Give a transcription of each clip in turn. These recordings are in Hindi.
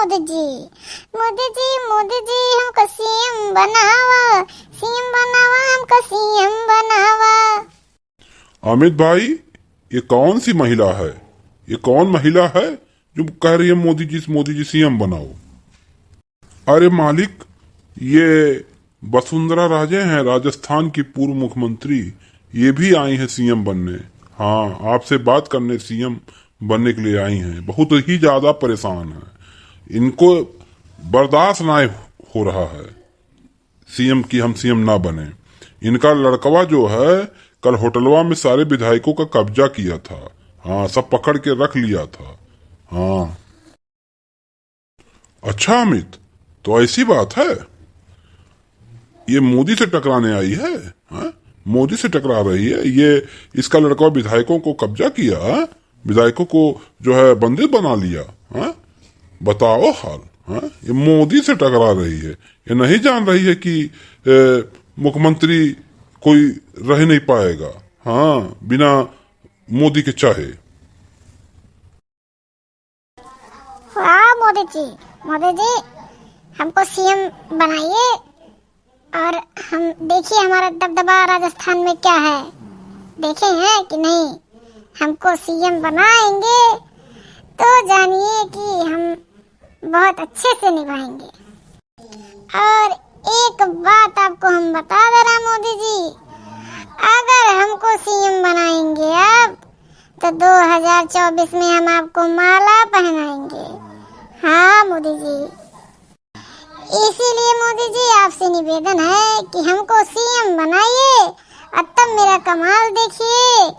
मोदी जी, मोदी जी, मोदी जी हमको सीएम बनावा, सीएम बनावा, हमको सीएम बनावा। अमित भाई, ये कौन सी महिला है? ये कौन महिला है जो कह रही है मोदी जी सीएम बनाओ? अरे मालिक, ये वसुंधरा राजे हैं, राजस्थान की पूर्व मुख्यमंत्री। ये भी आई हैं सीएम बनने। हाँ, आपसे बात करने सीएम बनने के लिए आई हैं। बहुत ही ज्यादा परेशान है, इनको बर्दाश्त ना हो रहा है सीएम की हम सीएम ना बने। इनका लड़कवा जो है कल होटलवा में सारे विधायकों का कब्जा किया था। हाँ, सब पकड़ के रख लिया था। हाँ, अच्छा अमित, तो ऐसी बात है? ये मोदी से टकराने आई है? हाँ? मोदी से टकरा रही है ये? इसका लड़का विधायकों को कब्जा किया, हाँ? विधायकों को जो है बंदी बना लिया। हाँ? बताओ हाल। हाँ? ये मोदी से टकरा रही है। ये नहीं जान रही है कि मुख्यमंत्री कोई रह नहीं पाएगा, हाँ, बिना मोदी के चाहे। वाह मोदी जी, मोदी जी हमको सीएम बनाइए और हम देखिए हमारा दबदबा राजस्थान में क्या है, देखे हैं कि नहीं। हमको सीएम बनाएंगे तो जानिए कि हम बहुत अच्छे से निभाएंगे। और एक बात आपको हम बता दे रहे मोदी जी, अगर हमको सीएम बनाएंगे आप तो 2024 में हम आपको माला पहनाएंगे। हाँ मोदी जी, इसीलिए मोदी जी आपसे निवेदन है कि हमको सीएम बनाइए और तब मेरा कमाल देखिए,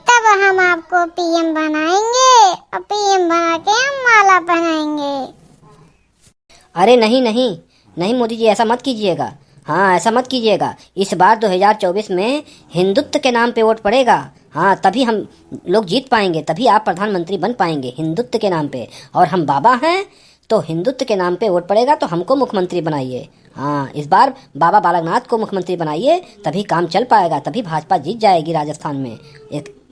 तब हम आपको पीएम बनाएंगे और पीएम बना के हम माला पहनाएंगे। अरे नहीं नहीं नहीं मोदी जी, ऐसा मत कीजिएगा। हाँ, ऐसा मत कीजिएगा। इस बार 2024 में हिंदुत्व के नाम पे वोट पड़ेगा। हाँ, तभी हम लोग जीत पाएंगे, तभी आप प्रधानमंत्री बन पाएंगे हिंदुत्व के नाम पे। और हम बाबा हैं तो हिंदुत्व के नाम पे वोट पड़ेगा, तो हमको मुख्यमंत्री बनाइए। हाँ, इस बार बाबा बालकनाथ को मुख्यमंत्री बनाइए, तभी काम चल पाएगा, तभी भाजपा जीत जाएगी राजस्थान में।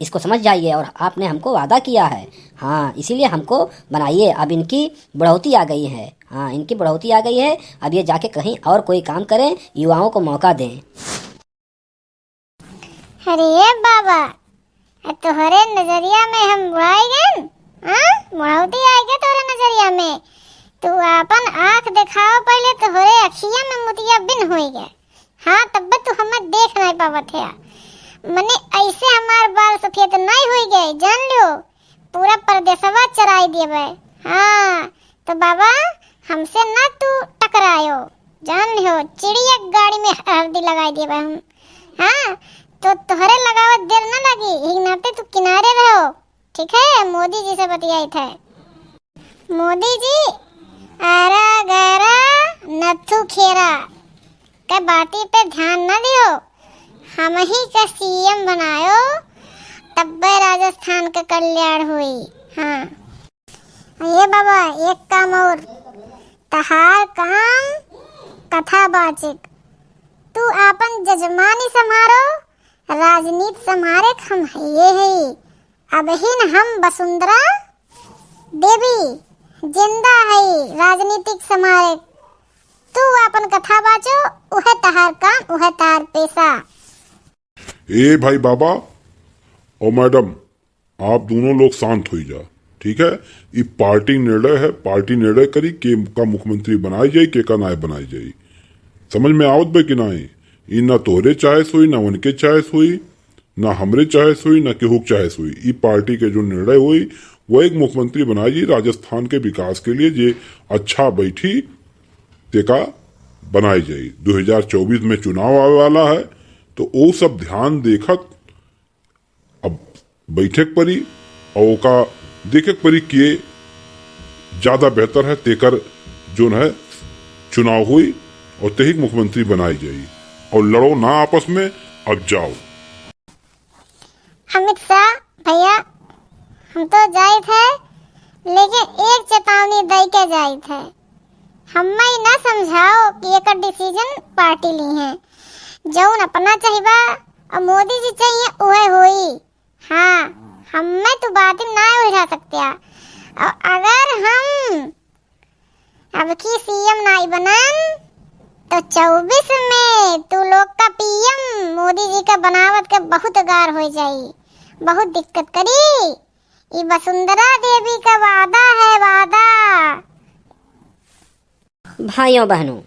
इसको समझ जाइए। और आपने हमको वादा किया है, हाँ, इसीलिए हमको बनाइए। अब इनकी बढ़ोतरी आ गई है। हाँ, इनकी बढ़ोतरी आ गई है। अब ये जाके कहीं और कोई काम करें, युवाओं को मौका दें। अरे बाबा, तोहरे नजरिया में हम बुढ़ाई गए? हाँ, बढ़ोतरी आएगा तोहरे नजरिया में? तू अपन आँख दिखाओ पहले, तोहरे अखिया में मोतिया बिन हो गए। हाँ, तब तो हमें देख नहीं पावत है। मने ऐसे हमार बाल सफेद नहीं हुई गए, जान लो, पूरा परदेसवा चराई दिए। हाँ, तो बाबा हमसे ना तू टकरायो, जान लियो, चिड़िया गाड़ी में हल्दी लगाई दिए हम। हाँ, तो तोहरे लगावत देर न लगी, एक नाते तू किनारे रहो, ठीक है? मोदी जी से बतियाई थे। मोदी जी आरा गहरा नथु खेरा के बाती पे ध्यान न दियो, हम ही का सीएम बनायो, तब राजस्थान का कल्याण हुई। हाँ, ये बाबा एक काम और, तहार काम कथा बाचिक, तू आपन जजमानी समारो, राजनीति समारे हम ये है। अब ही न हम वसुंधरा देवी जिंदा है राजनीतिक समारे, तू अपन कथा बाचो, उहे तहार काम, उहे तहार पेशा। ए भाई बाबा और मैडम, आप दोनों लोग शांत हो जा, ठीक है? ये पार्टी निर्णय है, पार्टी निर्णय करी के का मुख्यमंत्री बनाई जाये, के का नायब बनाई जाये। समझ में आवत बे कि नहीं? ये ना तोहरे चॉइस हुई, ना उनके चॉइस हुई, ना हमरे चॉइस हुई, ना केहू चॉइस हुई। ये पार्टी के जो निर्णय हुई वो एक मुख्यमंत्री बनाई राजस्थान के विकास के लिए, जे अच्छा बैठी तेका बनाई जाये। 2024 में चुनाव आने वाला है, तो वो सब ध्यान देखत अब बैठक परी और का देखक परी किए ज्यादा बेहतर है, तेकर जो है चुनाव हुई और तेही मुख्यमंत्री बनाई जाये। और लड़ो ना आपस में, अब जाओ। अमित शाह भैया, हम तो जाए थे, लेकिन एक चेतावनी दे के जाए थे, हमें ना समझाओ कि एक डिसीजन पार्टी ली है, जौन अपना चाहिए और मोदी जी चाहिए उहे हुई। हाँ, हमें तो बात ना उलझा सकते। और अगर हम भाई बनन तो 24 में तू लोग का पीएम मोदी जी का बनावट के बहुत गार हो जाई, बहुत दिक्कत करी। ये वसुंधरा देवी का वादा है, वादा। भाइयों बहनों,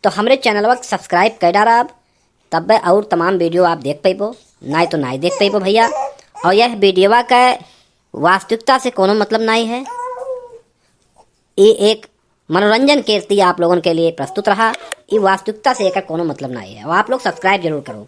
तो हमरे चैनल को सब्सक्राइब कर डारा अब, तब और तमाम वीडियो आप देख पेबो, नहीं तो नहीं देख पेबो भैया। और यह वीडियोवा का वास्तविकता से कोनो मतलब नहीं है, ये एक मनोरंजन के लिए आप लोगों के लिए प्रस्तुत रहा। ये वास्तविकता से एक कोनो मतलब नहीं है, और आप लोग सब्सक्राइब जरूर करो।